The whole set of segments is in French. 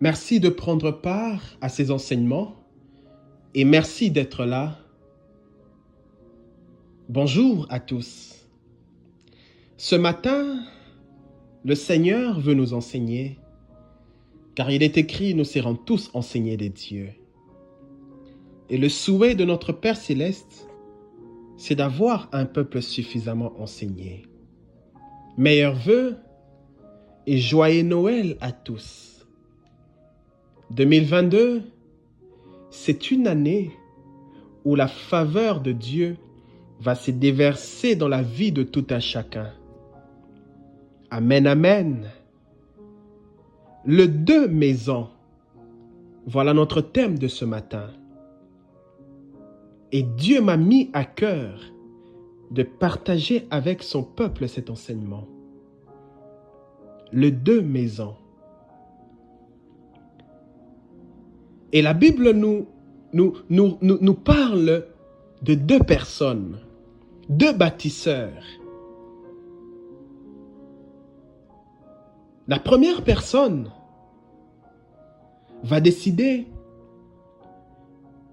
Merci de prendre part à ces enseignements et merci d'être là. Bonjour à tous. Ce matin, le Seigneur veut nous enseigner, car il est écrit, nous serons tous enseignés des dieux. Et le souhait de notre Père Céleste, c'est d'avoir un peuple suffisamment enseigné. Meilleurs vœux et joyeux Noël à tous. 2022, c'est une année où la faveur de Dieu va se déverser dans la vie de tout un chacun. Amen, amen. Le 2 maisons, voilà notre thème de ce matin. Et Dieu m'a mis à cœur de partager avec son peuple cet enseignement. Le 2 maisons. Et la Bible nous parle de 2 personnes, 2 bâtisseurs. La première personne va décider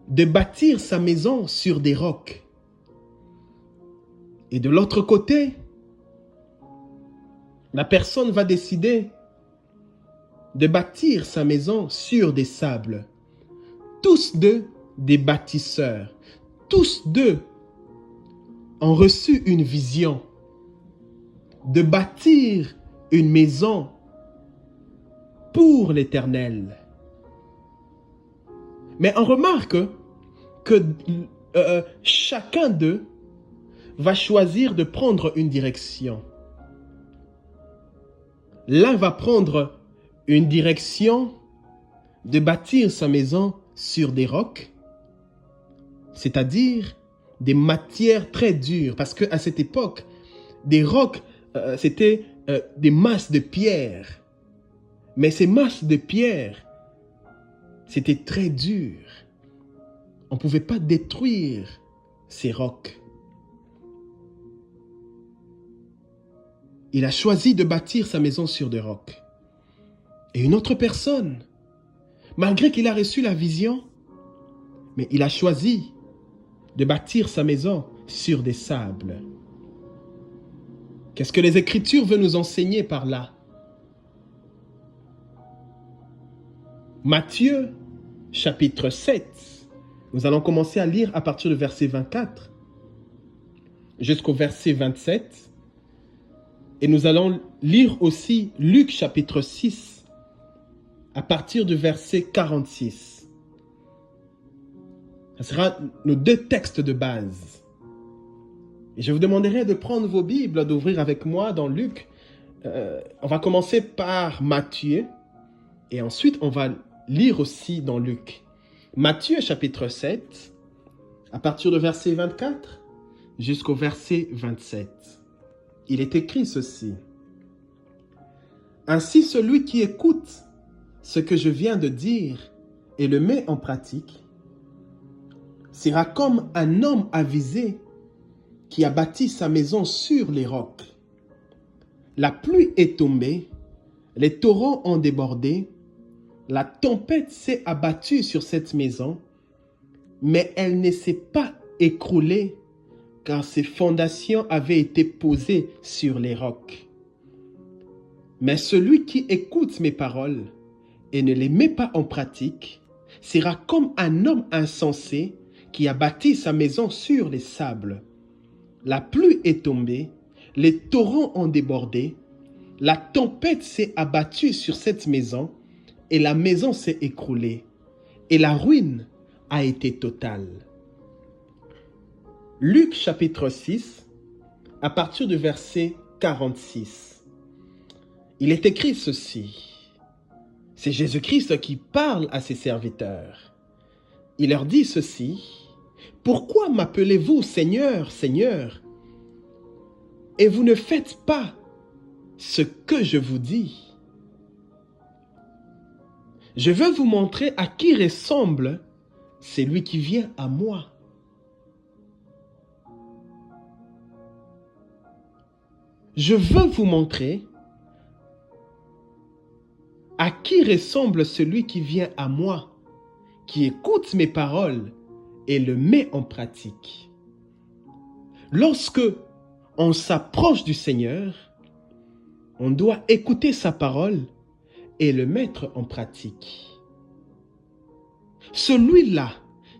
de bâtir sa maison sur des rocs. Et de l'autre côté, la personne va décider de bâtir sa maison sur des sables. Tous deux des bâtisseurs. Tous deux ont reçu une vision de bâtir une maison pour l'Éternel. Mais on remarque que chacun d'eux va choisir de prendre une direction. L'un va prendre une direction de bâtir sa maison sur des rocs, c'est-à-dire des matières très dures, parce qu'à cette époque, des rocs, c'était des masses de pierre. Mais ces masses de pierre, c'était très dur. On ne pouvait pas détruire ces rocs. Il a choisi de bâtir sa maison sur des rocs. Et une autre personne, malgré qu'il a reçu la vision, mais il a choisi de bâtir sa maison sur des sables. Qu'est-ce que les Écritures veulent nous enseigner par là? Matthieu, chapitre 7. Nous allons commencer à lire à partir du verset 24 jusqu'au verset 27. Et nous allons lire aussi Luc, chapitre 6, à partir du verset 46. Ce sera nos 2 textes de base. Et je vous demanderai de prendre vos Bibles, d'ouvrir avec moi dans Luc. On va commencer par Matthieu et ensuite on va lire aussi dans Luc. Matthieu chapitre 7, à partir du verset 24 jusqu'au verset 27. Il est écrit ceci. Ainsi celui qui écoute ce que je viens de dire et le met en pratique sera comme un homme avisé qui a bâti sa maison sur les rocs. La pluie est tombée, les torrents ont débordé, la tempête s'est abattue sur cette maison, mais elle ne s'est pas écroulée car ses fondations avaient été posées sur les rocs. Mais celui qui écoute mes paroles et ne les met pas en pratique sera comme un homme insensé qui a bâti sa maison sur les sables. La pluie est tombée, les torrents ont débordé, la tempête s'est abattue sur cette maison et la maison s'est écroulée et la ruine a été totale. Luc chapitre 6, à partir du verset 46. Il est écrit ceci. C'est Jésus-Christ qui parle à ses serviteurs. Il leur dit ceci. Pourquoi m'appelez-vous Seigneur, Seigneur, et vous ne faites pas ce que je vous dis? Je veux vous montrer à qui ressemble celui qui vient à moi. Je veux vous montrer à qui ressemble celui qui vient à moi, qui écoute mes paroles et le met en pratique? Lorsque on s'approche du Seigneur, on doit écouter sa parole et le mettre en pratique. Celui-là,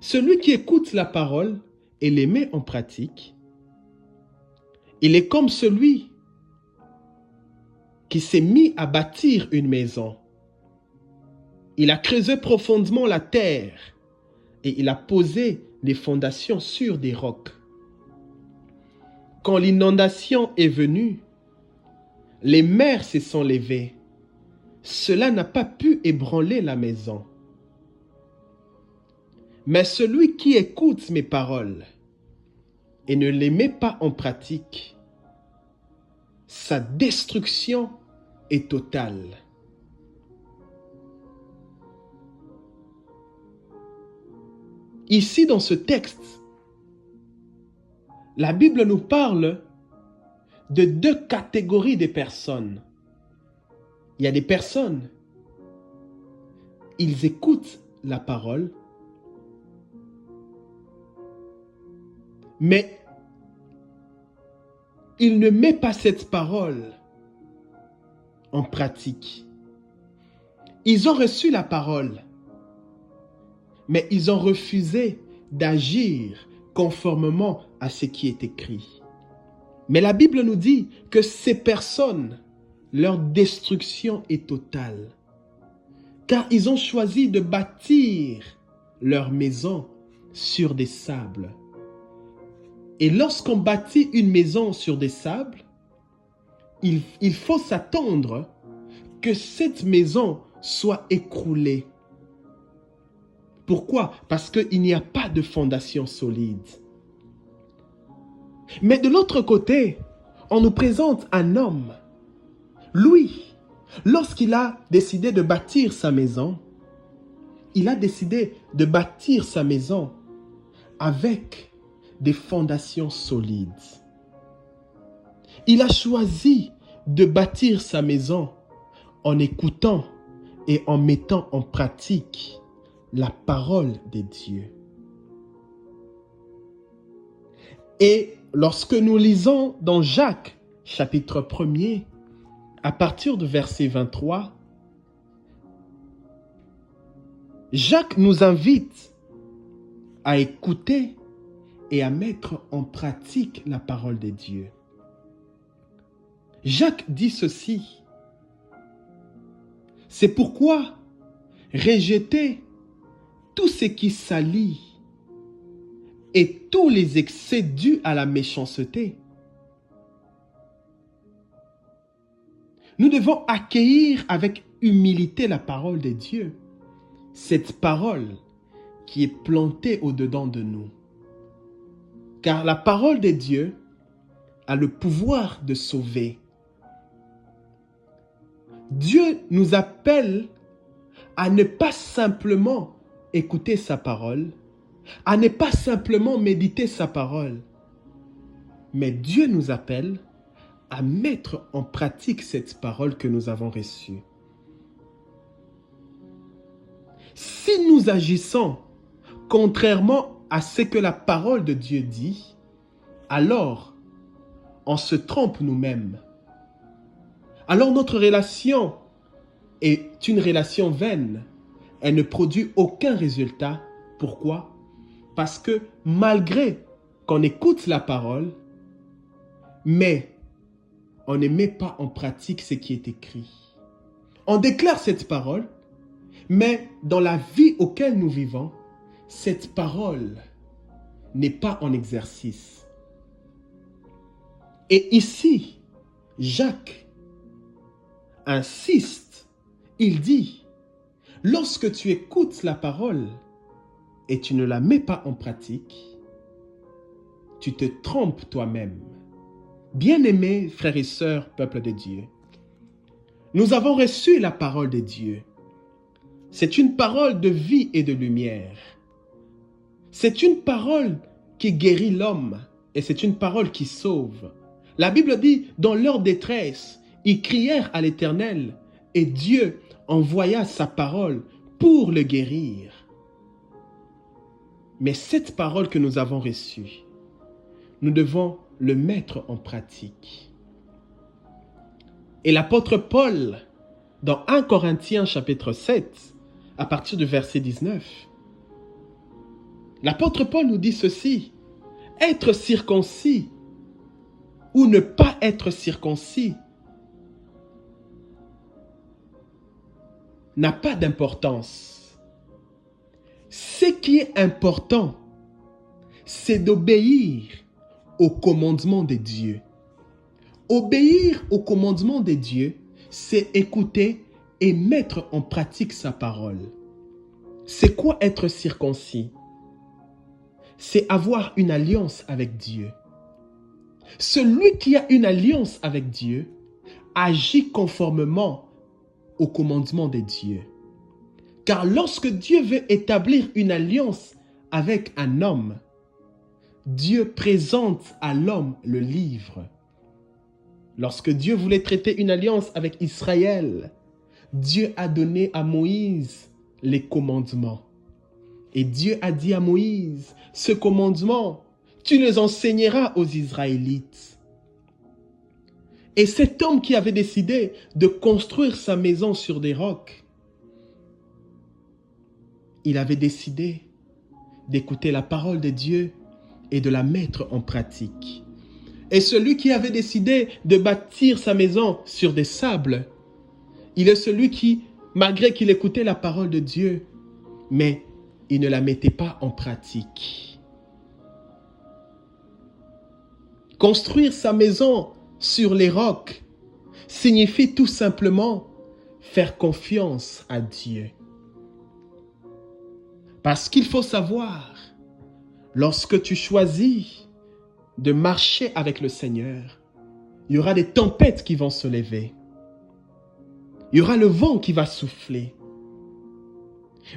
celui qui écoute la parole et les met en pratique, il est comme celui qui s'est mis à bâtir une maison. Il a creusé profondément la terre et il a posé des fondations sur des rocs. Quand l'inondation est venue, les mers se sont levées. Cela n'a pas pu ébranler la maison. Mais celui qui écoute mes paroles et ne les met pas en pratique, sa destruction est totale. Ici, dans ce texte, la Bible nous parle de deux catégories de personnes. Il y a des personnes, ils écoutent la parole, mais ils ne mettent pas cette parole en pratique. Ils ont reçu la parole, mais ils ont refusé d'agir conformément à ce qui est écrit. Mais la Bible nous dit que ces personnes, leur destruction est totale, car ils ont choisi de bâtir leur maison sur des sables. Et lorsqu'on bâtit une maison sur des sables, il faut s'attendre que cette maison soit écroulée. Pourquoi? Parce qu'il n'y a pas de fondation solide. Mais de l'autre côté, on nous présente un homme. Lui, lorsqu'il a décidé de bâtir sa maison, il a décidé de bâtir sa maison avec des fondations solides. Il a choisi de bâtir sa maison en écoutant et en mettant en pratique la parole de Dieu. Et lorsque nous lisons dans Jacques, chapitre 1er, à partir du verset 23, Jacques nous invite à écouter et à mettre en pratique la parole de Dieu. Jacques dit ceci: c'est pourquoi rejetez tout ce qui salit et tous les excès dus à la méchanceté. Nous devons accueillir avec humilité la parole de Dieu, cette parole qui est plantée au-dedans de nous. Car la parole de Dieu a le pouvoir de sauver. Dieu nous appelle à ne pas simplement écouter sa parole, à ne pas simplement méditer sa parole, mais Dieu nous appelle à mettre en pratique cette parole que nous avons reçue. Si nous agissons contrairement à ce que la parole de Dieu dit, alors on se trompe nous-mêmes. Alors notre relation est une relation vaine. Elle ne produit aucun résultat. Pourquoi? Parce que malgré qu'on écoute la parole, mais on ne met pas en pratique ce qui est écrit. On déclare cette parole, mais dans la vie auquel nous vivons, cette parole n'est pas en exercice. Et ici, Jacques insiste, il dit, lorsque tu écoutes la parole et tu ne la mets pas en pratique, tu te trompes toi-même. Bien-aimés frères et sœurs, peuple de Dieu, nous avons reçu la parole de Dieu. C'est une parole de vie et de lumière. C'est une parole qui guérit l'homme et c'est une parole qui sauve. La Bible dit, dans leur détresse, ils crièrent à l'Éternel et Dieu envoya sa parole pour le guérir. Mais cette parole que nous avons reçue, nous devons le mettre en pratique. Et l'apôtre Paul, dans 1 Corinthiens chapitre 7, à partir du verset 19, l'apôtre Paul nous dit ceci: être circoncis ou ne pas être circoncis n'a pas d'importance. Ce qui est important, c'est d'obéir au commandement de Dieu. Obéir au commandement de Dieu, c'est écouter et mettre en pratique sa parole. C'est quoi être circoncis? C'est avoir une alliance avec Dieu. Celui qui a une alliance avec Dieu agit conformément au commandement de Dieu. Car lorsque Dieu veut établir une alliance avec un homme, Dieu présente à l'homme le livre. Lorsque Dieu voulait traiter une alliance avec Israël, Dieu a donné à Moïse les commandements. Et Dieu a dit à Moïse, ce commandement, tu les enseigneras aux Israélites. Et cet homme qui avait décidé de construire sa maison sur des rocs, il avait décidé d'écouter la parole de Dieu et de la mettre en pratique. Et celui qui avait décidé de bâtir sa maison sur des sables, il est celui qui, malgré qu'il écoutait la parole de Dieu, mais il ne la mettait pas en pratique. Construire sa maison sur les rocs signifie tout simplement faire confiance à Dieu. Parce qu'il faut savoir, lorsque tu choisis de marcher avec le Seigneur, il y aura des tempêtes qui vont se lever. Il y aura le vent qui va souffler.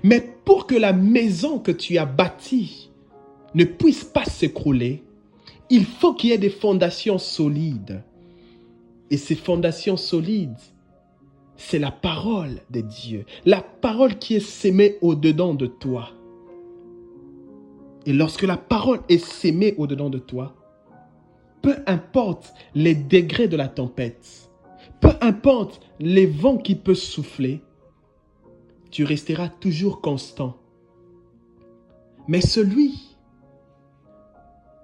Mais pour que la maison que tu as bâtie ne puisse pas s'écrouler, il faut qu'il y ait des fondations solides. Et ces fondations solides, c'est la parole de Dieu. La parole qui est sémée au-dedans de toi. Et lorsque la parole est sémée au-dedans de toi, peu importe les degrés de la tempête, peu importe les vents qui peuvent souffler, tu resteras toujours constant. Mais celui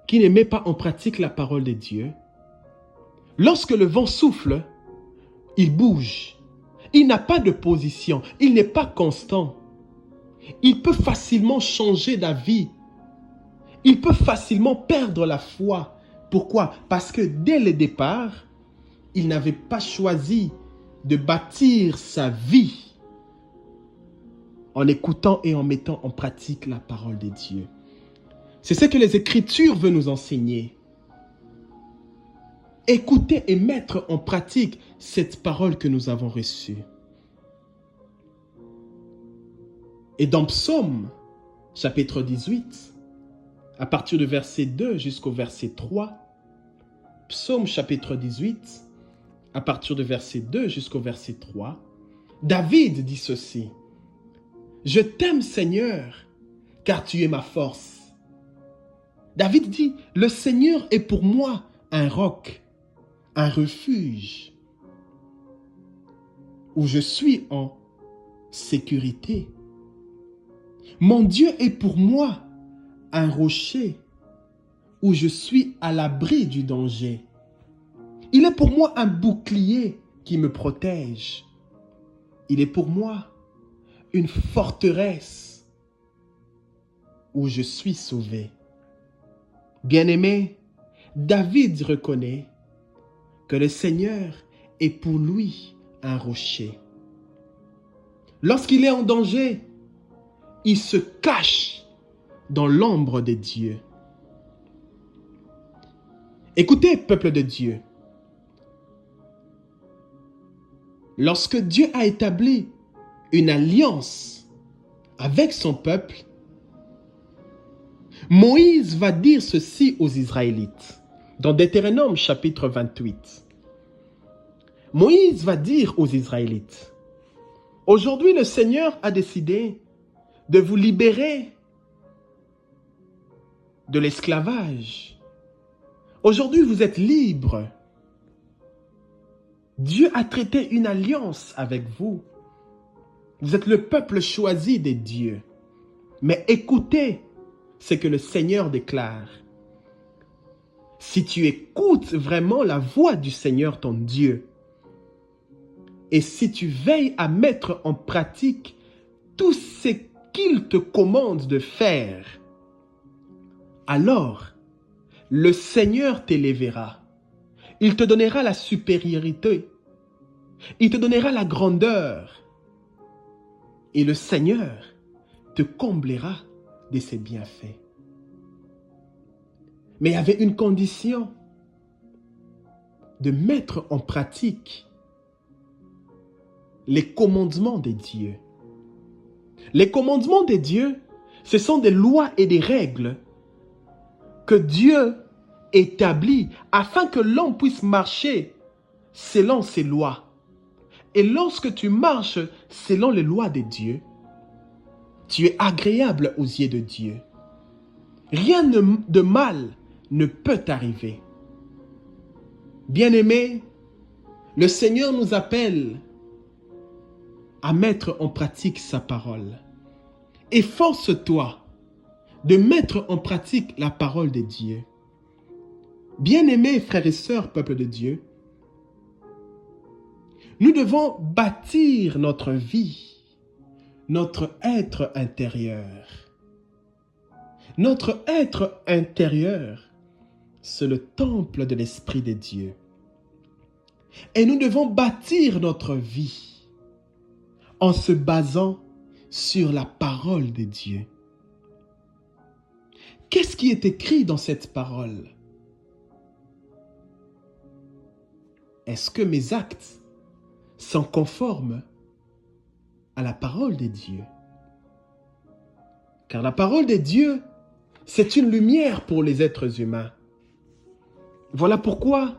qui ne met pas en pratique la parole de Dieu, lorsque le vent souffle, il bouge. Il n'a pas de position. Il n'est pas constant. Il peut facilement changer d'avis. Il peut facilement perdre la foi. Pourquoi? Parce que dès le départ, il n'avait pas choisi de bâtir sa vie en écoutant et en mettant en pratique la parole de Dieu. C'est ce que les Écritures veulent nous enseigner. Écouter et mettre en pratique cette parole que nous avons reçue. Et dans Psaume, chapitre 18, à partir du verset 2 jusqu'au verset 3, Psaume chapitre 18, à partir du verset 2 jusqu'au verset 3, David dit ceci: « Je t'aime Seigneur, car tu es ma force. » David dit, « Le Seigneur est pour moi un roc, un refuge, où je suis en sécurité. Mon Dieu est pour moi un rocher, où je suis à l'abri du danger. Il est pour moi un bouclier qui me protège. Il est pour moi une forteresse où je suis sauvé. » Bien-aimé, David reconnaît que le Seigneur est pour lui un rocher. Lorsqu'il est en danger, il se cache dans l'ombre de Dieu. Écoutez, peuple de Dieu. Lorsque Dieu a établi une alliance avec son peuple, Moïse va dire ceci aux Israélites. Dans Deutéronome chapitre 28. Moïse va dire aux Israélites: Aujourd'hui, le Seigneur a décidé de vous libérer de l'esclavage. Aujourd'hui, vous êtes libre. Dieu a traité une alliance avec vous. Vous êtes le peuple choisi des dieux. Mais écoutez ce que le Seigneur déclare. Si tu écoutes vraiment la voix du Seigneur ton Dieu, et si tu veilles à mettre en pratique tout ce qu'il te commande de faire, alors le Seigneur t'élèvera. Il te donnera la supériorité. Il te donnera la grandeur. Et le Seigneur te comblera de ses bienfaits. Mais il y avait une condition, de mettre en pratique les commandements de Dieu. Les commandements de Dieu, ce sont des lois et des règles que Dieu établit afin que l'homme puisse marcher selon ses lois. Et lorsque tu marches selon les lois de Dieu, tu es agréable aux yeux de Dieu. Rien de mal ne peut t'arriver. Bien-aimés, le Seigneur nous appelle à mettre en pratique sa parole. Efforce-toi de mettre en pratique la parole de Dieu. Bien-aimés frères et sœurs, peuple de Dieu, nous devons bâtir notre vie, notre être intérieur. Notre être intérieur, c'est le temple de l'Esprit de Dieu. Et nous devons bâtir notre vie en se basant sur la parole de Dieu. Qu'est-ce qui est écrit dans cette parole? Est-ce que mes actes sont conformes à la parole de Dieu? Car la parole de Dieu, c'est une lumière pour les êtres humains. Voilà pourquoi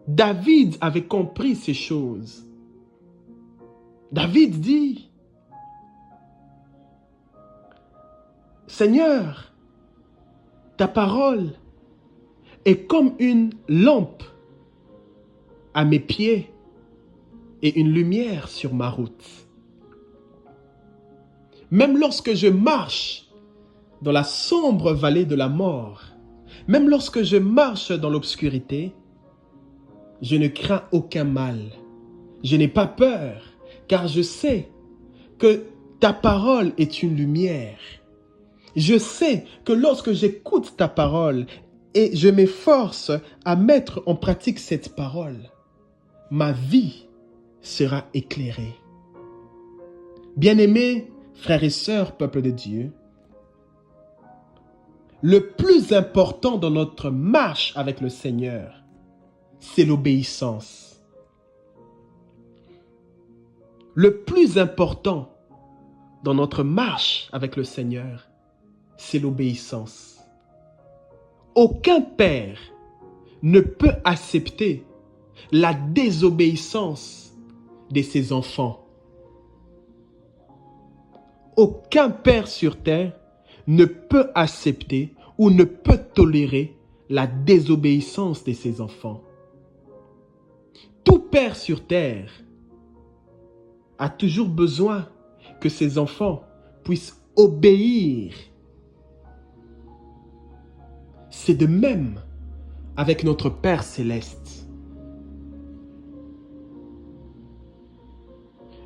David avait compris ces choses. David dit, « Seigneur, ta parole est comme une lampe à mes pieds et une lumière sur ma route. Même lorsque je marche dans la sombre vallée de la mort, même lorsque je marche dans l'obscurité, je ne crains aucun mal. Je n'ai pas peur, car je sais que ta parole est une lumière. Je sais que lorsque j'écoute ta parole et je m'efforce à mettre en pratique cette parole, ma vie sera éclairée. » Bien-aimés, frères et sœurs, peuple de Dieu, le plus important dans notre marche avec le Seigneur, c'est l'obéissance. Le plus important dans notre marche avec le Seigneur, c'est l'obéissance. Aucun père ne peut accepter la désobéissance de ses enfants. Aucun père sur terre ne peut accepter ou ne peut tolérer la désobéissance de ses enfants. Tout père sur terre a toujours besoin que ses enfants puissent obéir. C'est de même avec notre Père céleste.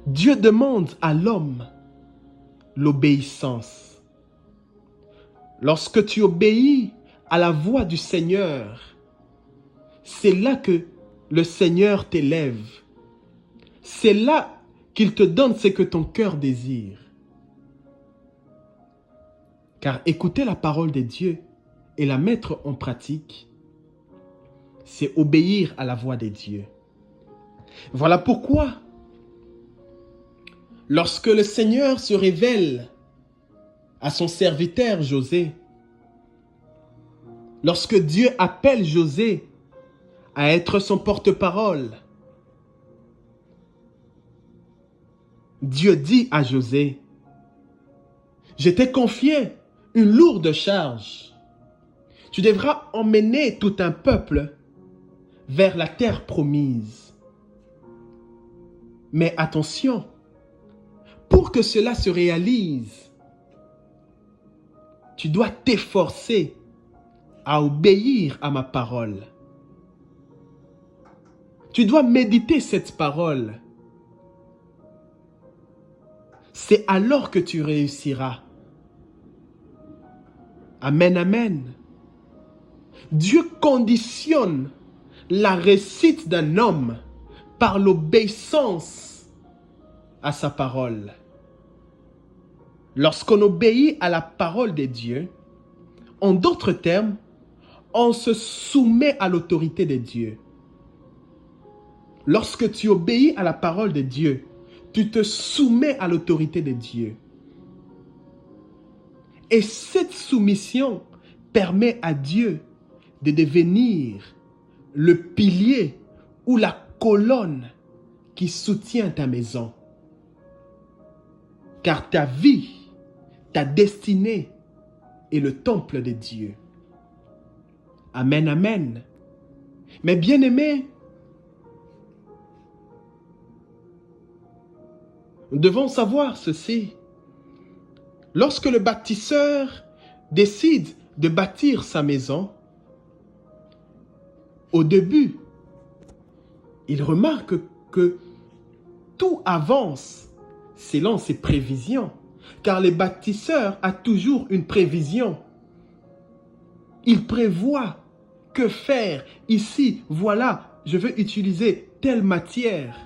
Dieu demande à l'homme l'obéissance. Lorsque tu obéis à la voix du Seigneur, c'est là que le Seigneur t'élève. C'est là qu'il te donne ce que ton cœur désire. Car écouter la parole de Dieu et la mettre en pratique, c'est obéir à la voix de Dieu. Voilà pourquoi, lorsque le Seigneur se révèle à son serviteur José, lorsque Dieu appelle José à être son porte-parole, Dieu dit à José, je t'ai confié une lourde charge. Tu devras emmener tout un peuple vers la terre promise. Mais attention, pour que cela se réalise, tu dois t'efforcer à obéir à ma parole. Tu dois méditer cette parole. C'est alors que tu réussiras. Amen, amen. Dieu conditionne la réussite d'un homme par l'obéissance à sa parole. Lorsqu'on obéit à la parole de Dieu, en d'autres termes, on se soumet à l'autorité de Dieu. Lorsque tu obéis à la parole de Dieu, tu te soumets à l'autorité de Dieu. Et cette soumission permet à Dieu de devenir le pilier ou la colonne qui soutient ta maison. Car ta vie, ta destinée est le temple de Dieu. Amen, amen. Mais bien-aimés, nous devons savoir ceci. Lorsque le bâtisseur décide de bâtir sa maison, au début, il remarque que tout avance selon ses prévisions, car le bâtisseur a toujours une prévision. Il prévoit que faire ici, voilà, je veux utiliser telle matière.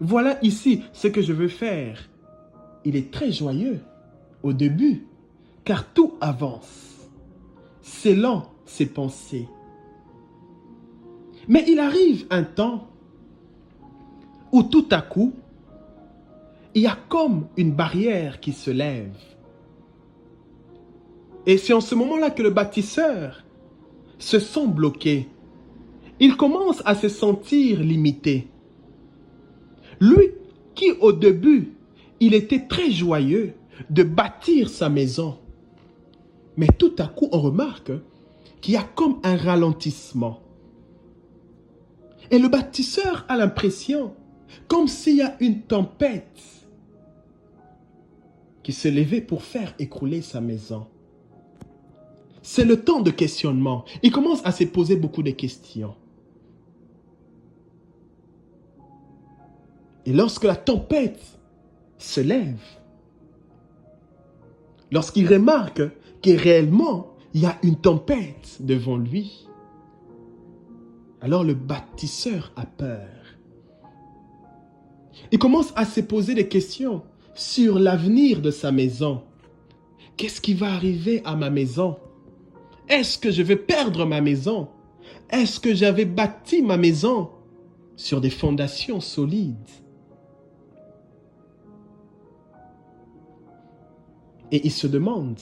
Voilà ici ce que je veux faire. Il est très joyeux au début, car tout avance selon ses pensées. Mais il arrive un temps où tout à coup, il y a comme une barrière qui se lève. Et c'est en ce moment-là que le bâtisseur se sent bloqué. Il commence à se sentir limité. Lui qui au début, il était très joyeux de bâtir sa maison. Mais tout à coup, on remarque qu'il y a comme un ralentissement. Et le bâtisseur a l'impression, comme s'il y a une tempête qui se levait pour faire écrouler sa maison. C'est le temps de questionnement. Il commence à se poser beaucoup de questions. Et lorsque la tempête se lève, lorsqu'il remarque que réellement, il y a une tempête devant lui, alors le bâtisseur a peur. Il commence à se poser des questions sur l'avenir de sa maison. Qu'est-ce qui va arriver à ma maison? Est-ce que je vais perdre ma maison? Est-ce que j'avais bâti ma maison sur des fondations solides? Et il se demande,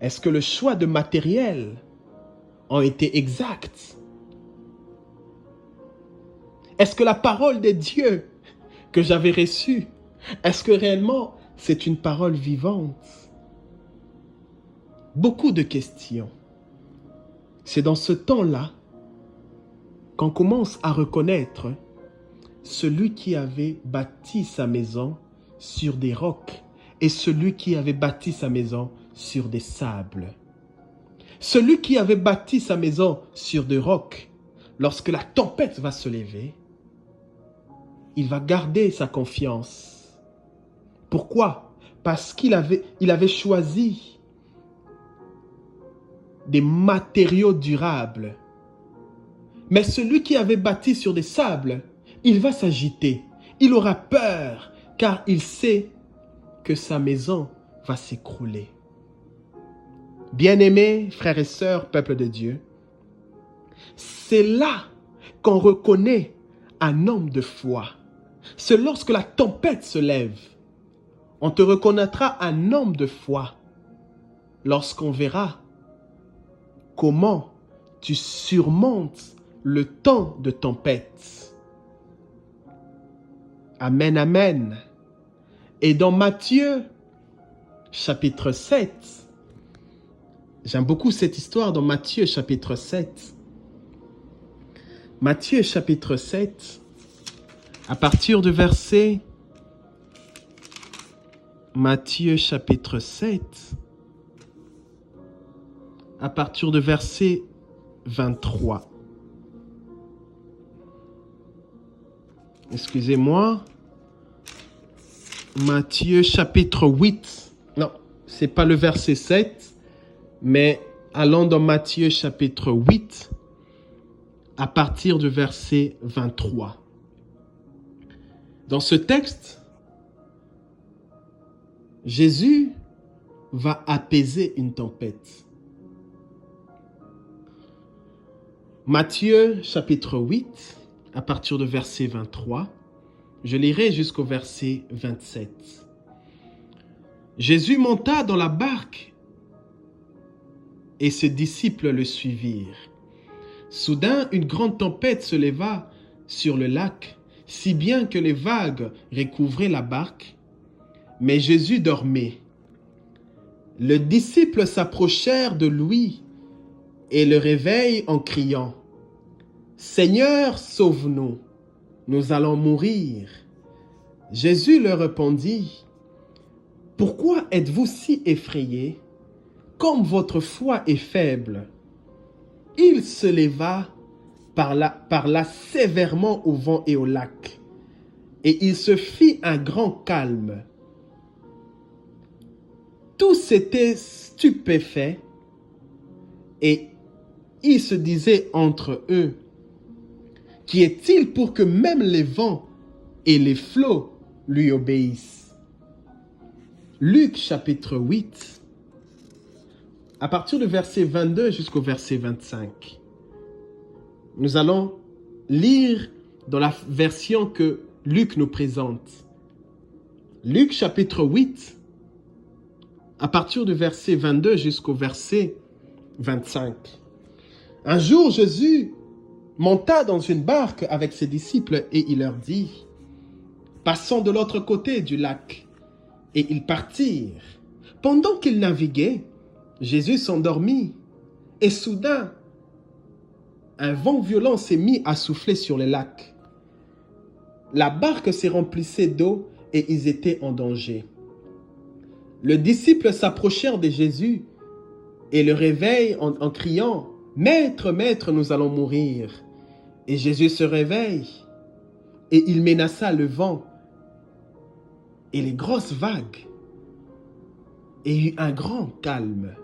est-ce que le choix de matériel ont été exacts? Est-ce que la parole de Dieu que j'avais reçue, est-ce que réellement c'est une parole vivante? Beaucoup de questions. C'est dans ce temps-là qu'on commence à reconnaître celui qui avait bâti sa maison sur des rocs et celui qui avait bâti sa maison sur des sables. Celui qui avait bâti sa maison sur des rocs, lorsque la tempête va se lever, il va garder sa confiance. Pourquoi? Parce qu'il avait choisi des matériaux durables. Mais celui qui avait bâti sur des sables, il va s'agiter. Il aura peur, car il sait que sa maison va s'écrouler. Bien-aimés, frères et sœurs, peuple de Dieu, c'est là qu'on reconnaît un homme de foi. C'est lorsque la tempête se lève. On te reconnaîtra un homme de foi lorsqu'on verra comment tu surmontes le temps de tempête. Amen, amen. Et dans Matthieu, chapitre 7, j'aime beaucoup cette histoire dans Matthieu, chapitre 7. Matthieu, chapitre 7, à partir du verset... Matthieu, chapitre 7, à partir du verset 23. Excusez-moi. Matthieu, chapitre 8. Non, c'est pas le verset 7, mais allons dans Matthieu, chapitre 8, à partir du verset 23. Dans ce texte, Jésus va apaiser une tempête. Matthieu chapitre 8, à partir du verset 23, je lirai jusqu'au verset 27. Jésus monta dans la barque et ses disciples le suivirent. Soudain, une grande tempête se leva sur le lac, si bien que les vagues recouvraient la barque. Mais Jésus dormait. Les disciples s'approchèrent de lui et le réveillent en criant, « Seigneur, sauve-nous, nous allons mourir. » Jésus leur répondit, « Pourquoi êtes-vous si effrayés, comme votre foi est faible ?» Il se leva, parla sévèrement au vent et au lac, et il se fit un grand calme. Tous étaient stupéfaits et ils se disaient entre eux, « Qui est-il pour que même les vents et les flots lui obéissent ?» Luc chapitre 8, à partir du verset 22 jusqu'au verset 25. Nous allons lire dans la version que Luc nous présente. Luc chapitre 8, à partir du verset 22 jusqu'au verset 25. Un jour, Jésus monta dans une barque avec ses disciples et il leur dit, « Passons de l'autre côté du lac. » Et ils partirent. Pendant qu'ils naviguaient, Jésus s'endormit. Et soudain, un vent violent s'est mis à souffler sur le lac. La barque se remplissait d'eau et ils étaient en danger. Les disciples s'approchèrent de Jésus et le réveillent en criant, « Maître, Maître, nous allons mourir. » Et Jésus se réveille et il menaça le vent et les grosses vagues et eut un grand calme.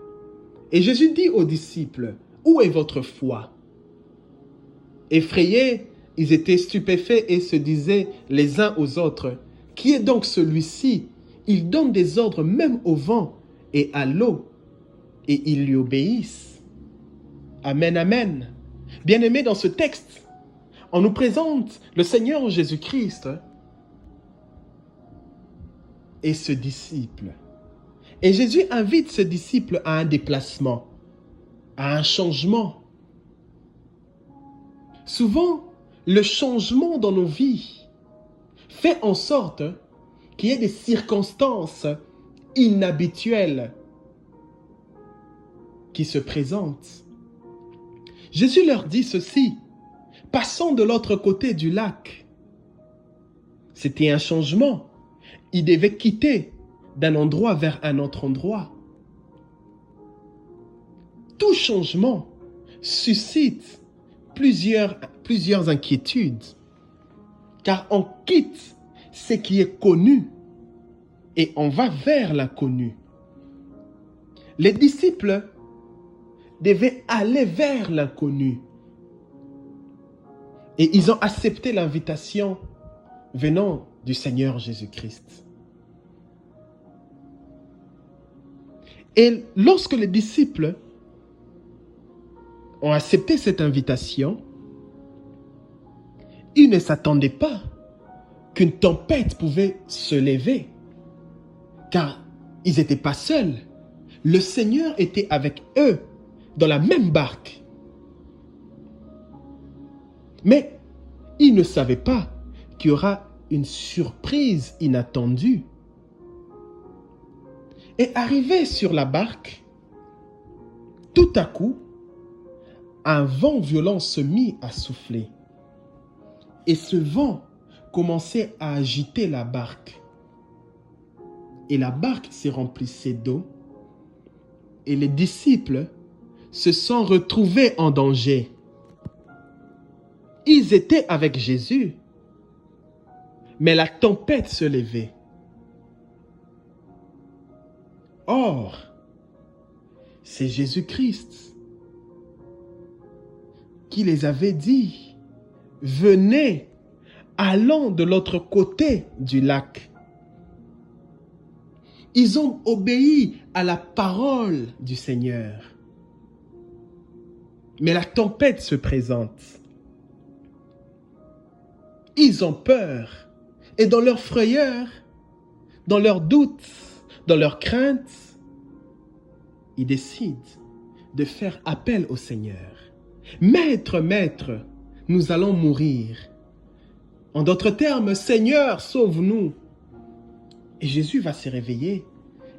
Et Jésus dit aux disciples, « Où est votre foi ?» Effrayés, ils étaient stupéfaits et se disaient les uns aux autres, « Qui est donc celui-ci ? Il donne des ordres même au vent et à l'eau, et ils lui obéissent. » Amen, amen. Bien-aimés, dans ce texte, on nous présente le Seigneur Jésus-Christ et ce disciple. Et Jésus invite ce disciple à un déplacement, à un changement. Souvent, le changement dans nos vies fait en sorte qu'il y ait des circonstances inhabituelles qui se présentent. Jésus leur dit ceci, « Passons de l'autre côté du lac. » C'était un changement. Ils devaient quitter d'un endroit vers un autre endroit. Tout changement suscite plusieurs inquiétudes, car on quitte ce qui est connu et on va vers l'inconnu. Les disciples devaient aller vers l'inconnu et ils ont accepté l'invitation venant du Seigneur Jésus-Christ. Et lorsque les disciples ont accepté cette invitation, ils ne s'attendaient pas qu'une tempête pouvait se lever, car ils n'étaient pas seuls. Le Seigneur était avec eux dans la même barque. Mais ils ne savaient pas qu'il y aura une surprise inattendue Et arrivé sur la barque, tout à coup, un vent violent se mit à souffler. Et ce vent commençait à agiter la barque. Et la barque s'est remplissée d'eau. Et les disciples se sont retrouvés en danger. Ils étaient avec Jésus, mais la tempête se levait. Or, c'est Jésus-Christ qui les avait dit, « Venez, allons de l'autre côté du lac. » Ils ont obéi à la parole du Seigneur. Mais la tempête se présente. Ils ont peur. Et dans leur frayeur, dans leurs doutes, dans leurs craintes, ils décident de faire appel au Seigneur. « Maître, Maître, nous allons mourir. » En d'autres termes, « Seigneur, sauve-nous. » Et Jésus va se réveiller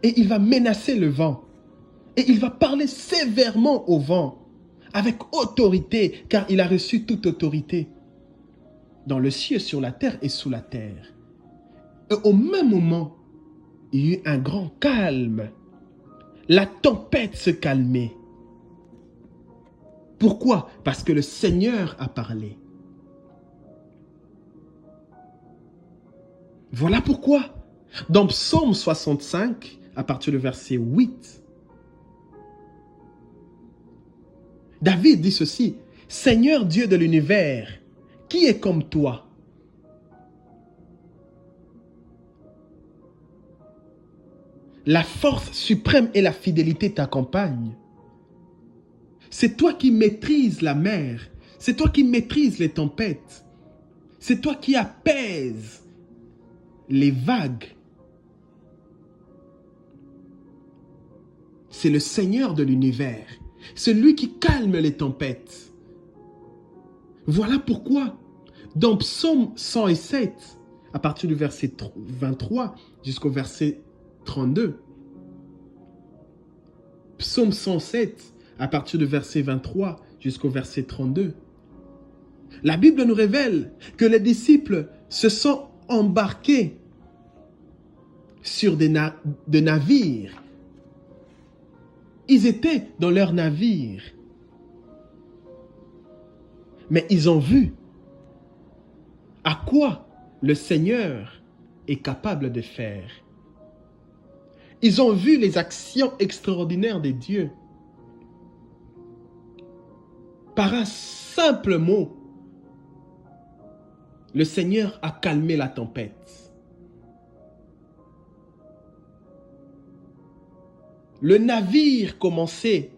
et il va menacer le vent. Et il va parler sévèrement au vent, avec autorité, car il a reçu toute autorité dans le ciel, sur la terre et sous la terre. Et au même moment, il y eut un grand calme. La tempête se calmait. Pourquoi? Parce que le Seigneur a parlé. Voilà pourquoi, dans Psaume 65, à partir du verset 8, David dit ceci, « Seigneur Dieu de l'univers, qui est comme toi? La force suprême et la fidélité t'accompagnent. C'est toi qui maîtrises la mer. C'est toi qui maîtrises les tempêtes. C'est toi qui apaises les vagues. C'est le Seigneur de l'univers. C'est lui qui calme les tempêtes. Voilà pourquoi, dans Psaume 107, à partir du verset 23 jusqu'au verset 32, Psaume 107, à partir du verset 23 jusqu'au verset 32, la Bible nous révèle que les disciples se sont embarqués sur des navires. Ils étaient dans leur navire. Mais ils ont vu à quoi le Seigneur est capable de faire. Ils ont vu les actions extraordinaires de Dieu. Par un simple mot, le Seigneur a calmé la tempête. Le navire commençait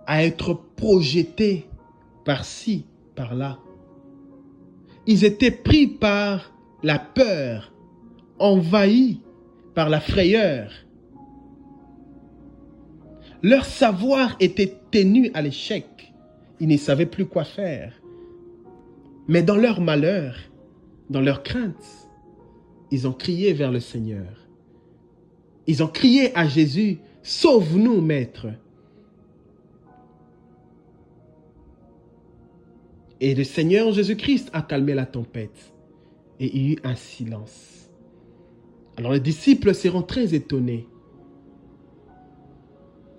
à être projeté par-ci, par-là. Ils étaient pris par la peur, envahis par la frayeur. Leur savoir était tenu à l'échec. Ils ne savaient plus quoi faire. Mais dans leur malheur, dans leur crainte, ils ont crié vers le Seigneur. Ils ont crié à Jésus, « Sauve-nous, Maître !» Et le Seigneur Jésus-Christ a calmé la tempête. Et il y eut un silence. Alors les disciples seront très étonnés.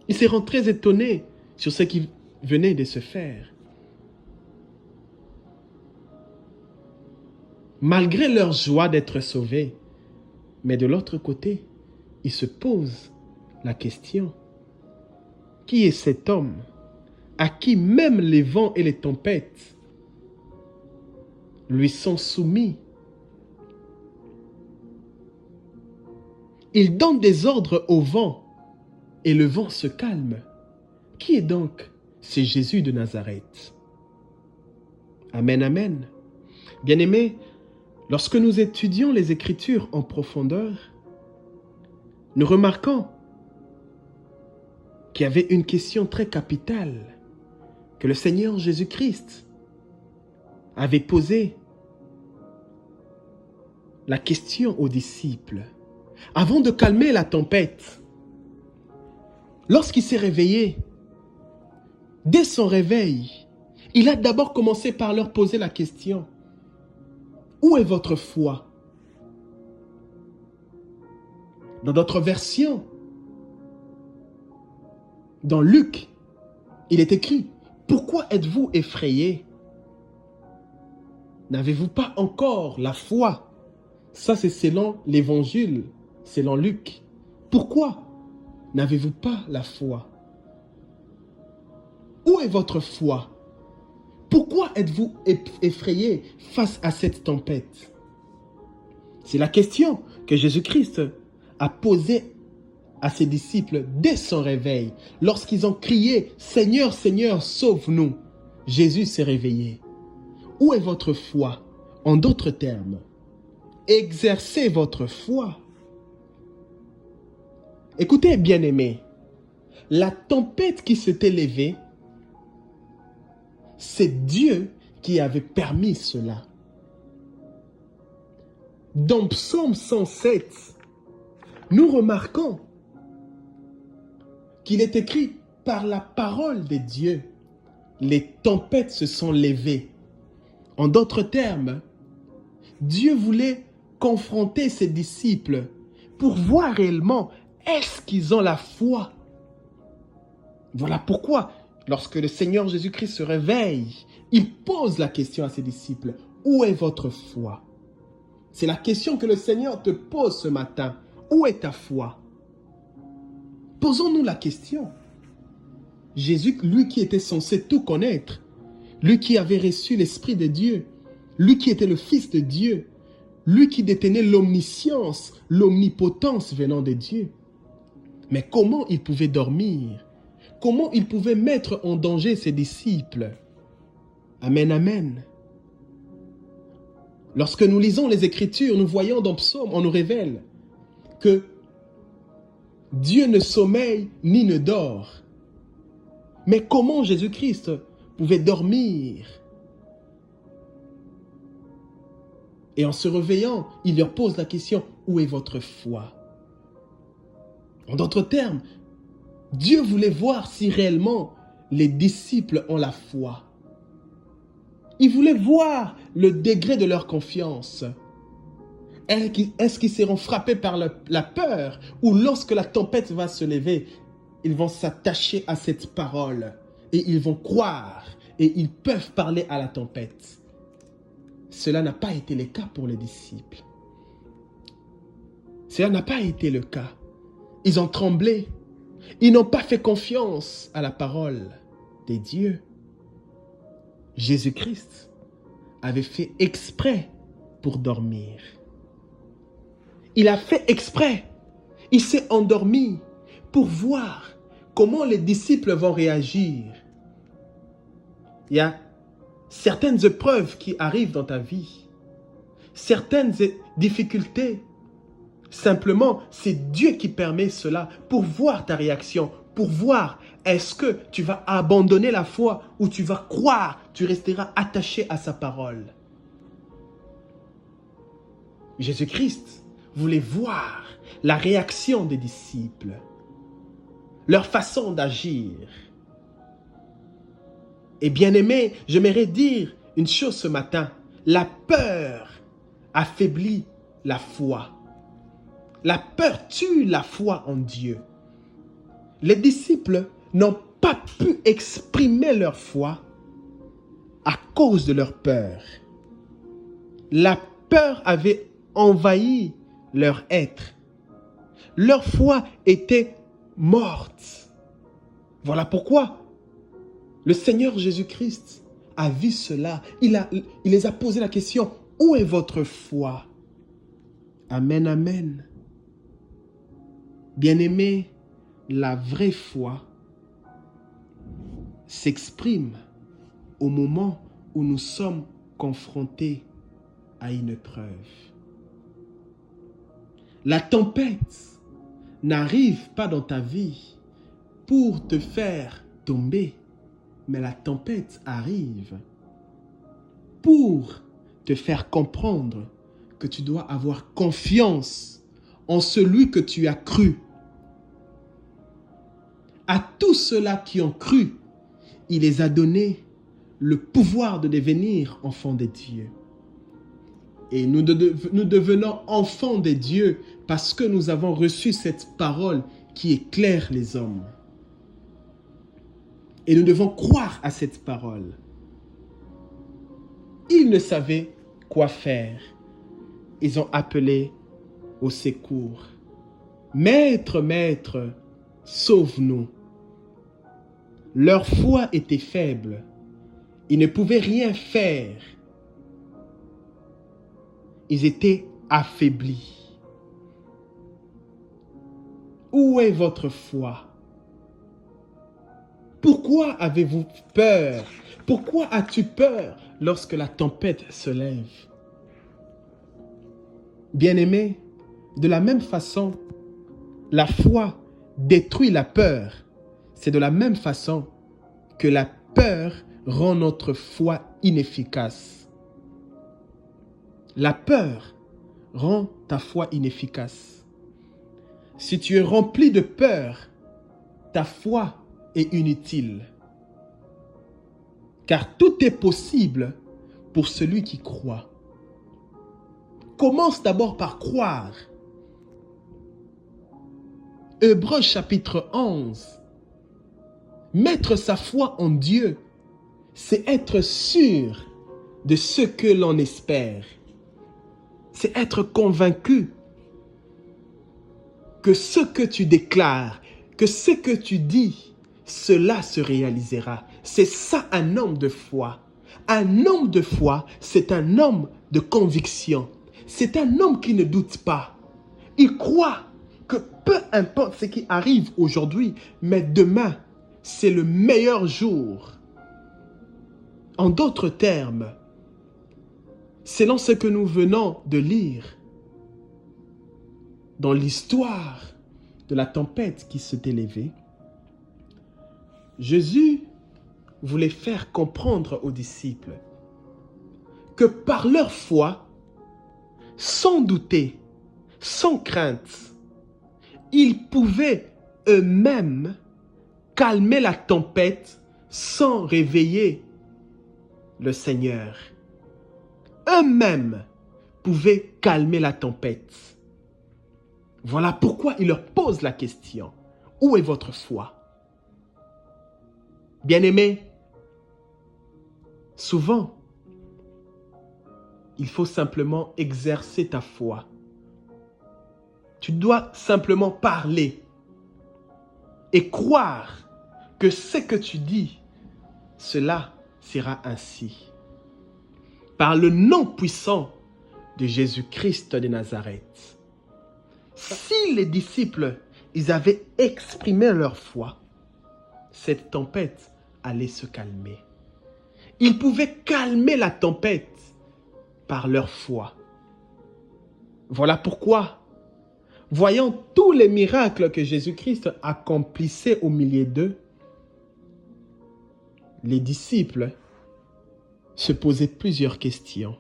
Ils seront très étonnés sur ce qui venait de se faire. Malgré leur joie d'être sauvés, mais de l'autre côté, ils se posent la question, qui est cet homme à qui même les vents et les tempêtes lui sont soumis? Il donne des ordres au vent et le vent se calme. Qui est donc? C'est Jésus de Nazareth. Amen, amen. Bien-aimés, lorsque nous étudions les Écritures en profondeur, nous remarquons qu'il y avait une question très capitale que le Seigneur Jésus-Christ avait posée la question aux disciples, avant de calmer la tempête. Lorsqu'il s'est réveillé, dès son réveil, il a d'abord commencé par leur poser la question, où est votre foi? Dans d'autres versions, dans Luc, il est écrit, pourquoi êtes-vous effrayés? N'avez-vous pas encore la foi? Ça, c'est selon l'évangile, selon Luc. Pourquoi n'avez-vous pas la foi? Où est votre foi? Pourquoi êtes-vous effrayés face à cette tempête? C'est la question que Jésus-Christ a posée à ses disciples dès son réveil. Lorsqu'ils ont crié « Seigneur, Seigneur, sauve-nous », Jésus s'est réveillé. Où est votre foi? En d'autres termes, exercez votre foi. Écoutez, bien-aimés, la tempête qui s'était levée, c'est Dieu qui avait permis cela. Dans Psaume 107, nous remarquons qu'il est écrit par la parole de Dieu, les tempêtes se sont levées. En d'autres termes, Dieu voulait confronter ses disciples pour voir réellement est-ce qu'ils ont la foi. Voilà pourquoi, lorsque le Seigneur Jésus-Christ se réveille, il pose la question à ses disciples, où est votre foi? C'est la question que le Seigneur te pose ce matin. Où est ta foi? Posons-nous la question. Jésus, lui qui était censé tout connaître, lui qui avait reçu l'Esprit de Dieu, lui qui était le Fils de Dieu, lui qui détenait l'omniscience, l'omnipotence venant de Dieu. Mais comment il pouvait dormir? Comment il pouvait mettre en danger ses disciples? Amen, amen. Lorsque nous lisons les Écritures, nous voyons dans Psaume, on nous révèle que Dieu ne sommeille ni ne dort. Mais comment Jésus-Christ pouvait dormir? Et en se réveillant, il leur pose la question, où est votre foi? En d'autres termes, Dieu voulait voir si réellement les disciples ont la foi. Il voulait voir le degré de leur confiance. Est-ce qu'ils seront frappés par la peur ou lorsque la tempête va se lever, ils vont s'attacher à cette parole et ils vont croire et ils peuvent parler à la tempête. Cela n'a pas été le cas pour les disciples. Cela n'a pas été le cas. Ils ont tremblé. Ils n'ont pas fait confiance à la parole de Dieu. Jésus-Christ avait fait exprès pour dormir. Il a fait exprès. Il s'est endormi pour voir comment les disciples vont réagir. Il y a certaines épreuves qui arrivent dans ta vie, certaines difficultés. Simplement, c'est Dieu qui permet cela pour voir ta réaction, pour voir est-ce que tu vas abandonner la foi ou tu vas croire, tu resteras attaché à sa parole. Jésus-Christ voulait voir la réaction des disciples, leur façon d'agir. Et bien aimé, j'aimerais dire une chose ce matin. La peur affaiblit la foi. La peur tue la foi en Dieu. Les disciples n'ont pas pu exprimer leur foi à cause de leur peur. La peur avait envahi leur être. Leur foi était morte. Voilà pourquoi le Seigneur Jésus-Christ a vu cela. Il les a posé la question, où est votre foi? Amen, amen. Bien-aimés, la vraie foi s'exprime au moment où nous sommes confrontés à une épreuve. La tempête n'arrive pas dans ta vie pour te faire tomber, mais la tempête arrive pour te faire comprendre que tu dois avoir confiance en celui que tu as cru. À tous ceux-là qui ont cru, il les a donné le pouvoir de devenir enfants de Dieu. Et nous devenons enfants de Dieu parce que nous avons reçu cette parole qui éclaire les hommes. Et nous devons croire à cette parole. Ils ne savaient quoi faire. Ils ont appelé au secours. Maître, Maître, sauve-nous. Leur foi était faible. Ils ne pouvaient rien faire. Ils étaient affaiblis. Où est votre foi? Pourquoi avez-vous peur? Pourquoi as-tu peur lorsque la tempête se lève? Bien-aimés, de la même façon, la foi détruit la peur. C'est de la même façon que la peur rend notre foi inefficace. La peur rend ta foi inefficace. Si tu es rempli de peur, ta foi est inutile. Car tout est possible pour celui qui croit. Commence d'abord par croire. Hébreux chapitre 11. Mettre sa foi en Dieu, c'est être sûr de ce que l'on espère. C'est être convaincu que ce que tu déclares, que ce que tu dis, cela se réalisera. C'est ça un homme de foi. Un homme de foi, c'est un homme de conviction. C'est un homme qui ne doute pas. Il croit que peu importe ce qui arrive aujourd'hui, mais demain, c'est le meilleur jour. En d'autres termes, selon ce que nous venons de lire dans l'histoire de la tempête qui s'est élevée, Jésus voulait faire comprendre aux disciples que par leur foi, sans douter, sans crainte, ils pouvaient eux-mêmes calmer la tempête sans réveiller le Seigneur. Eux-mêmes pouvaient calmer la tempête. Voilà pourquoi il leur pose la question. Où est votre foi? Bien-aimés, souvent, il faut simplement exercer ta foi. Tu dois simplement parler et croire que ce que tu dis, cela sera ainsi. Par le nom puissant de Jésus-Christ de Nazareth. Si les disciples, ils avaient exprimé leur foi, cette tempête allait se calmer. Ils pouvaient calmer la tempête par leur foi. Voilà pourquoi, voyant tous les miracles que Jésus-Christ accomplissait au milieu d'eux, les disciples se posaient plusieurs questions.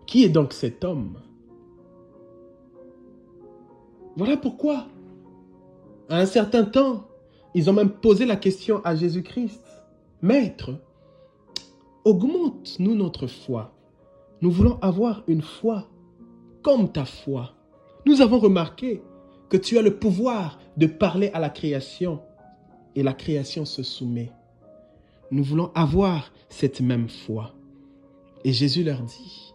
Qui est donc cet homme? Voilà pourquoi, à un certain temps, ils ont même posé la question à Jésus-Christ. Maître, augmente-nous notre foi. Nous voulons avoir une foi comme ta foi. Nous avons remarqué que tu as le pouvoir de parler à la création et la création se soumet. Nous voulons avoir cette même foi. Et Jésus leur dit,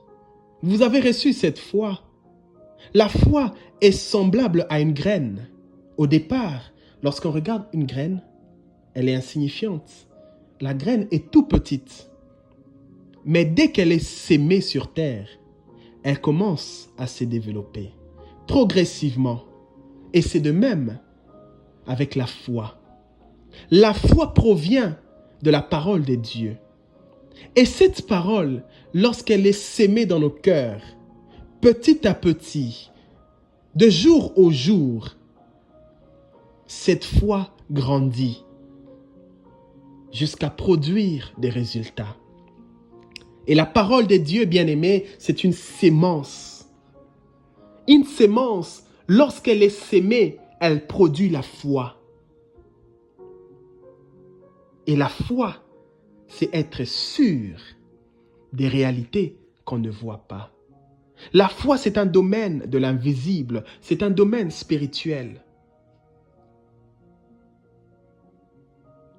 vous avez reçu cette foi. La foi est semblable à une graine. Au départ, lorsqu'on regarde une graine, elle est insignifiante. La graine est tout petite. Mais dès qu'elle est sémée sur terre, elle commence à se développer progressivement. Et c'est de même avec la foi. La foi provient de la parole de Dieu. Et cette parole, lorsqu'elle est sémée dans nos cœurs, petit à petit, de jour au jour, cette foi grandit jusqu'à produire des résultats. Et la parole de Dieu, bien-aimé, c'est une sémence. Une sémence, lorsqu'elle est sémée, elle produit la foi. Et la foi, c'est être sûr des réalités qu'on ne voit pas. La foi, c'est un domaine de l'invisible, c'est un domaine spirituel.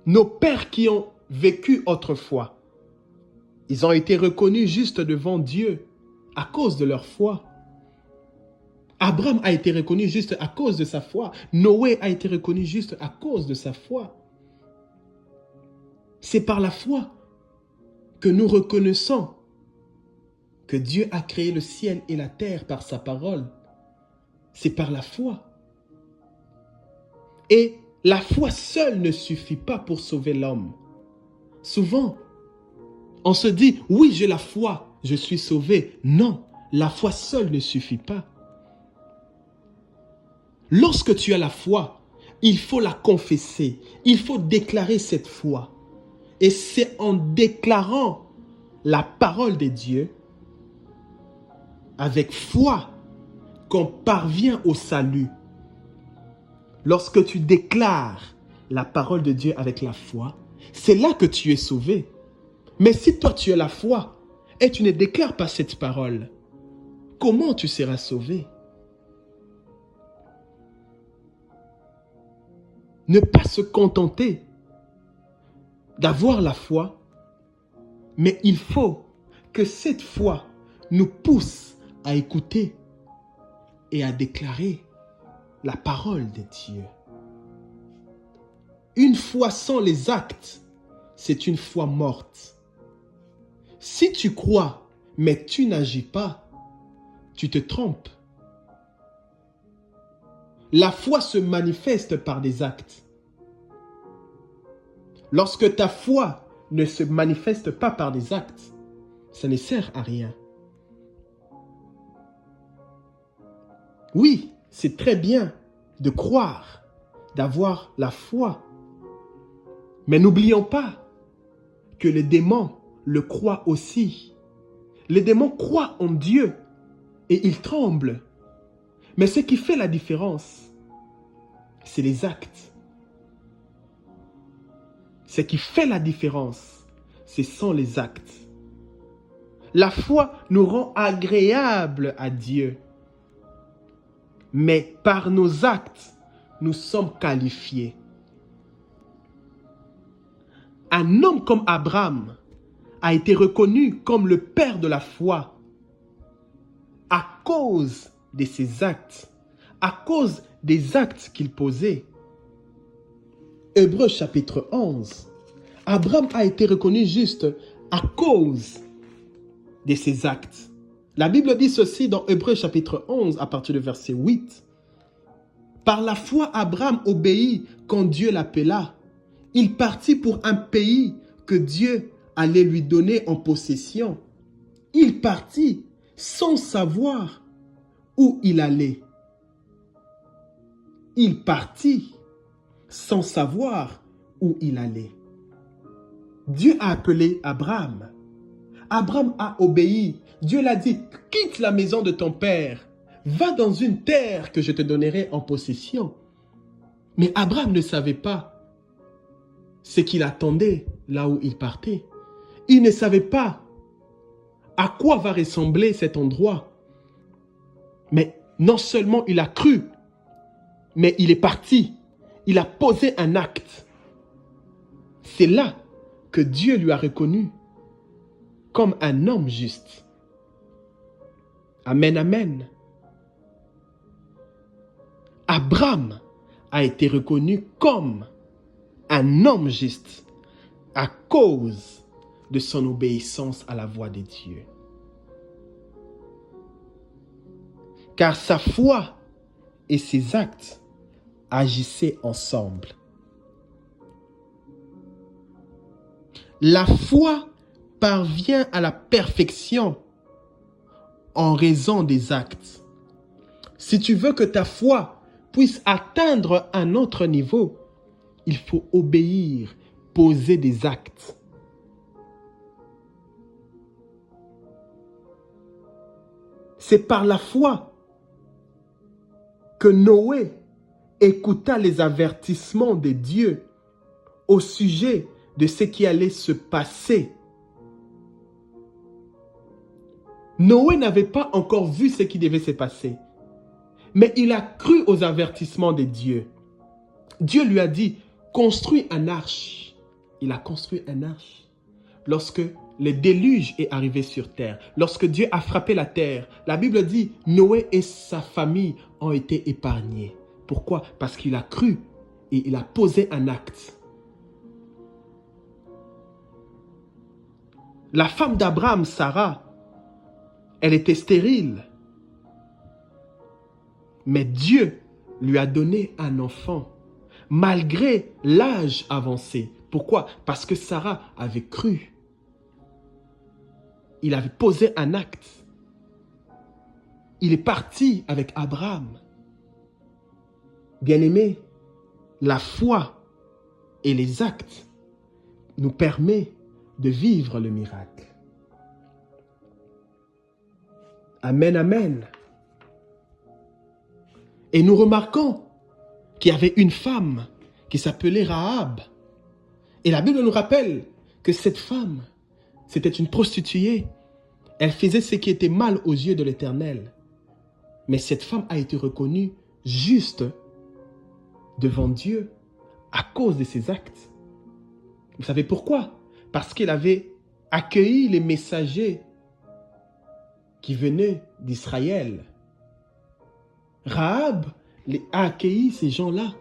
Nos pères qui ont vécu autrefois, ils ont été reconnus juste devant Dieu à cause de leur foi. Abraham a été reconnu juste à cause de sa foi. Noé a été reconnu juste à cause de sa foi. C'est par la foi que nous reconnaissons que Dieu a créé le ciel et la terre par sa parole. C'est par la foi. Et la foi seule ne suffit pas pour sauver l'homme. Souvent, on se dit, oui, j'ai la foi, je suis sauvé. Non, la foi seule ne suffit pas. Lorsque tu as la foi, il faut la confesser. Il faut déclarer cette foi. Et c'est en déclarant la parole de Dieu avec foi qu'on parvient au salut. Lorsque tu déclares la parole de Dieu avec la foi, c'est là que tu es sauvé. Mais si toi tu as la foi et tu ne déclares pas cette parole, comment tu seras sauvé? Ne pas se contenter d'avoir la foi, mais il faut que cette foi nous pousse à écouter et à déclarer la parole de Dieu. Une foi sans les actes, c'est une foi morte. Si tu crois, mais tu n'agis pas, tu te trompes. La foi se manifeste par des actes. Lorsque ta foi ne se manifeste pas par des actes, ça ne sert à rien. Oui, c'est très bien de croire, d'avoir la foi. Mais n'oublions pas que les démons le croient aussi. Les démons croient en Dieu et ils tremblent. Mais ce qui fait la différence, c'est les actes. Ce qui fait la différence, ce sont les actes. La foi nous rend agréables à Dieu. Mais par nos actes, nous sommes qualifiés. Un homme comme Abraham a été reconnu comme le père de la foi à cause de ses actes, à cause des actes qu'il posait. Hébreux chapitre 11. Abraham a été reconnu juste à cause de ses actes. La Bible dit ceci dans Hébreux chapitre 11 à partir du verset 8. Par la foi, Abraham obéit quand Dieu l'appela. Il partit pour un pays que Dieu allait lui donner en possession. Il partit sans savoir où il allait. Il partit sans savoir où il allait. Dieu a appelé Abraham. Abraham a obéi. Dieu l'a dit, quitte la maison de ton père, va dans une terre que je te donnerai en possession. Mais Abraham ne savait pas ce qu'il attendait là où il partait. Il ne savait pas à quoi va ressembler cet endroit. Mais non seulement il a cru, mais il est parti. Il a posé un acte. C'est là que Dieu lui a reconnu comme un homme juste. Amen, amen. Abraham a été reconnu comme un homme juste à cause de son obéissance à la voix de Dieu. Car sa foi et ses actes agissaient ensemble. La foi parvient à la perfection en raison des actes. Si tu veux que ta foi puisse atteindre un autre niveau, il faut obéir, poser des actes. C'est par la foi que Noé écouta les avertissements de Dieu au sujet de ce qui allait se passer. Noé n'avait pas encore vu ce qui devait se passer, mais il a cru aux avertissements de Dieu. Dieu lui a dit, construis un arche. Il a construit un arche. Lorsque le déluge est arrivé sur terre, lorsque Dieu a frappé la terre, la Bible dit, Noé et sa famille ont été épargnés. Pourquoi? Parce qu'il a cru et il a posé un acte. La femme d'Abraham, Sarah, elle était stérile. Mais Dieu lui a donné un enfant, malgré l'âge avancé. Pourquoi? Parce que Sarah avait cru. Il avait posé un acte. Il est parti avec Abraham. Bien-aimé, la foi et les actes nous permettent de vivre le miracle. Amen, amen. Et nous remarquons qu'il y avait une femme qui s'appelait Rahab. Et la Bible nous rappelle que cette femme, c'était une prostituée. Elle faisait ce qui était mal aux yeux de l'Éternel. Mais cette femme a été reconnue juste devant Dieu à cause de ses actes. Vous savez pourquoi? Parce qu'elle avait accueilli les messagers qui venaient d'Israël. Rahab a accueilli ces gens-là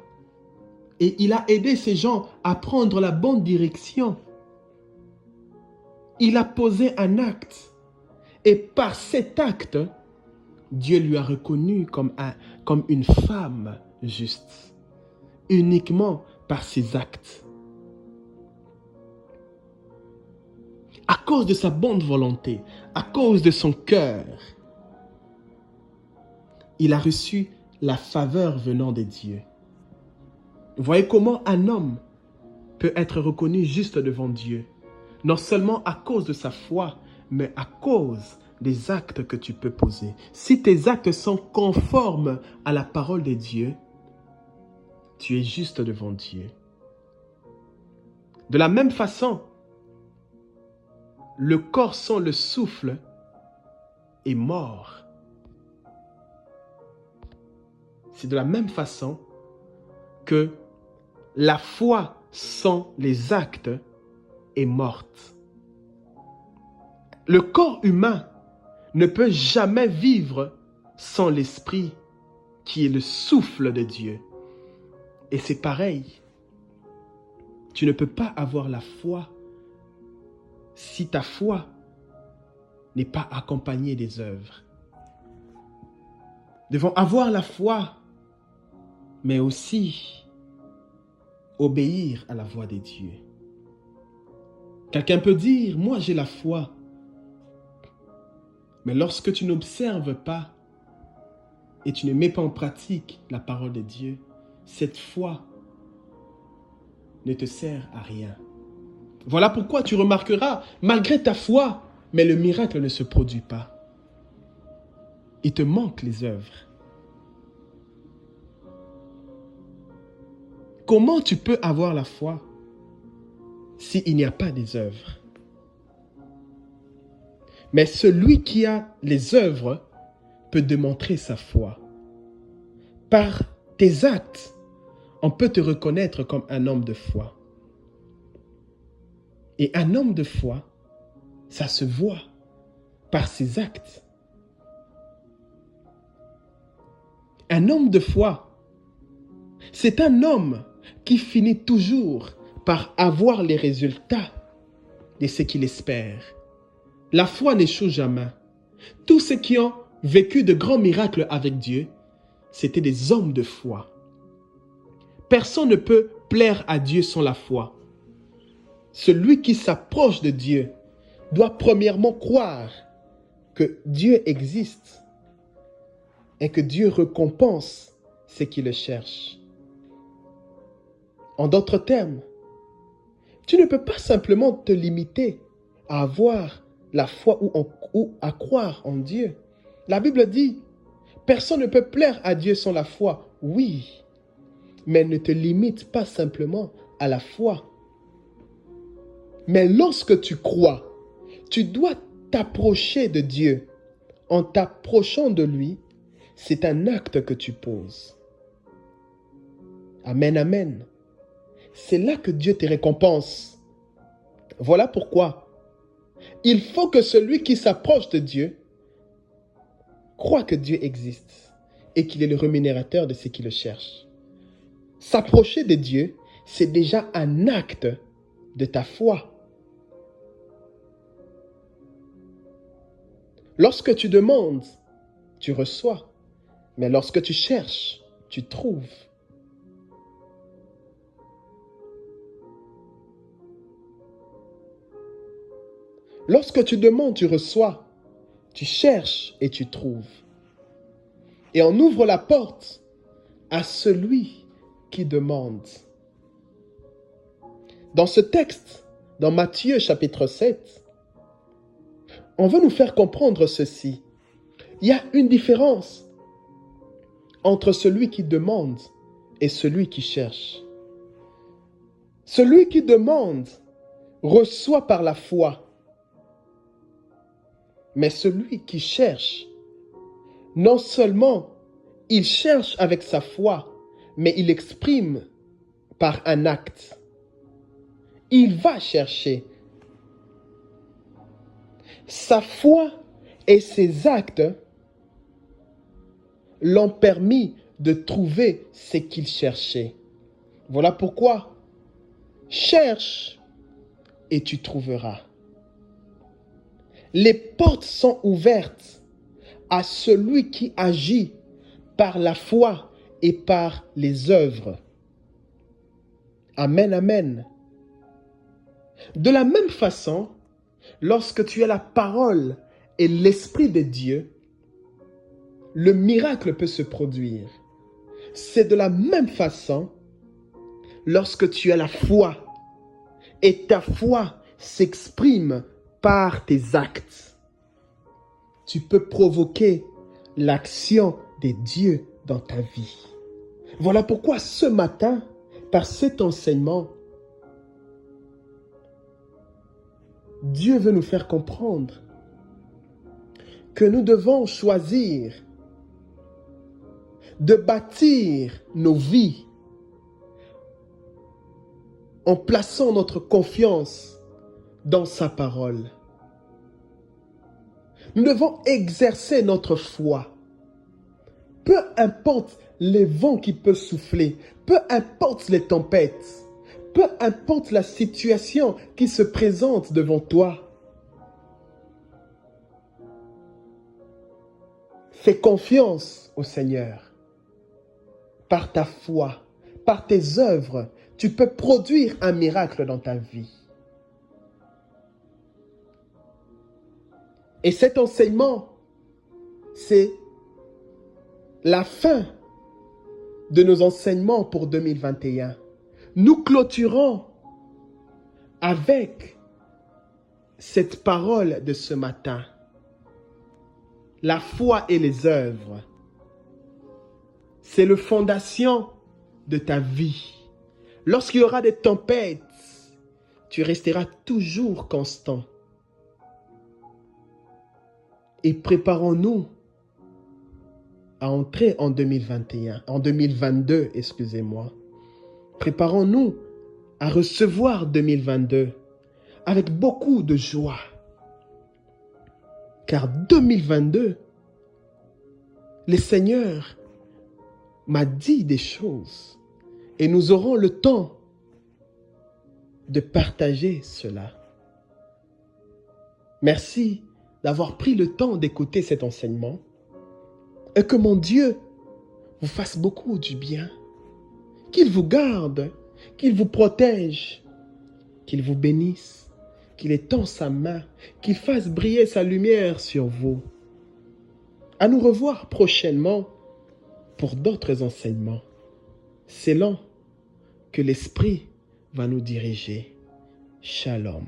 et il a aidé ces gens à prendre la bonne direction. Il a posé un acte et par cet acte, Dieu lui a reconnu comme une femme juste, uniquement par ses actes. À cause de sa bonne volonté, à cause de son cœur, il a reçu la faveur venant de Dieu. Vous voyez comment un homme peut être reconnu juste devant Dieu, non seulement à cause de sa foi, mais à cause des actes que tu peux poser. Si tes actes sont conformes à la parole de Dieu, tu es juste devant Dieu. De la même façon, le corps sans le souffle est mort. C'est de la même façon que la foi sans les actes est morte. Le corps humain ne peut jamais vivre sans l'esprit qui est le souffle de Dieu. Et c'est pareil. Tu ne peux pas avoir la foi si ta foi n'est pas accompagnée des œuvres. Nous devons avoir la foi, mais aussi obéir à la voix de Dieu. Quelqu'un peut dire, moi j'ai la foi. Mais lorsque tu n'observes pas et tu ne mets pas en pratique la parole de Dieu, cette foi ne te sert à rien. Voilà pourquoi tu remarqueras, malgré ta foi, mais le miracle ne se produit pas. Il te manque les œuvres. Comment tu peux avoir la foi s'il n'y a pas des œuvres? Mais celui qui a les œuvres peut démontrer sa foi. Par tes actes, on peut te reconnaître comme un homme de foi. Et un homme de foi, ça se voit par ses actes. Un homme de foi, c'est un homme qui finit toujours par avoir les résultats de ce qu'il espère. La foi n'échoue jamais. Tous ceux qui ont vécu de grands miracles avec Dieu, c'étaient des hommes de foi. Personne ne peut plaire à Dieu sans la foi. Celui qui s'approche de Dieu doit premièrement croire que Dieu existe et que Dieu récompense ceux qui le cherchent. En d'autres termes, tu ne peux pas simplement te limiter à avoir la foi ou à croire en Dieu. La Bible dit, personne ne peut plaire à Dieu sans la foi. Oui, mais ne te limite pas simplement à la foi. Mais lorsque tu crois, tu dois t'approcher de Dieu. En t'approchant de lui, c'est un acte que tu poses. Amen, amen. C'est là que Dieu te récompense. Voilà pourquoi il faut que celui qui s'approche de Dieu croit que Dieu existe et qu'il est le rémunérateur de ceux qui le cherchent. S'approcher de Dieu, c'est déjà un acte de ta foi. Lorsque tu demandes, tu reçois. Mais lorsque tu cherches, tu trouves. Lorsque tu demandes, tu reçois. Tu cherches et tu trouves. Et on ouvre la porte à celui qui demande. Dans ce texte, dans Matthieu chapitre 7, on veut nous faire comprendre ceci. Il y a une différence entre celui qui demande et celui qui cherche. Celui qui demande reçoit par la foi. Mais celui qui cherche, non seulement il cherche avec sa foi, mais il exprime par un acte. Il va chercher. Sa foi et ses actes l'ont permis de trouver ce qu'il cherchait. Voilà pourquoi cherche et tu trouveras. Les portes sont ouvertes à celui qui agit par la foi et par les œuvres. Amen, amen. De la même façon, lorsque tu as la parole et l'Esprit de Dieu, le miracle peut se produire. C'est de la même façon lorsque tu as la foi et ta foi s'exprime par tes actes. Tu peux provoquer l'action de Dieu dans ta vie. Voilà pourquoi ce matin, par cet enseignement, Dieu veut nous faire comprendre que nous devons choisir de bâtir nos vies en plaçant notre confiance dans sa parole. Nous devons exercer notre foi. Peu importe les vents qui peuvent souffler, peu importe les tempêtes, peu importe la situation qui se présente devant toi, fais confiance au Seigneur. Par ta foi, par tes œuvres, tu peux produire un miracle dans ta vie. Et cet enseignement, c'est la fin de nos enseignements pour 2021. Nous clôturons avec cette parole de ce matin. La foi et les œuvres. C'est la fondation de ta vie. Lorsqu'il y aura des tempêtes, tu resteras toujours constant. Et préparons-nous à entrer en 2022, excusez-moi. Préparons-nous à recevoir 2022 avec beaucoup de joie. Car 2022, le Seigneur m'a dit des choses et nous aurons le temps de partager cela. Merci d'avoir pris le temps d'écouter cet enseignement et que mon Dieu vous fasse beaucoup du bien, qu'il vous garde, qu'il vous protège, qu'il vous bénisse, qu'il étende sa main, qu'il fasse briller sa lumière sur vous. À nous revoir prochainement pour d'autres enseignements. C'est là que l'Esprit va nous diriger. Shalom.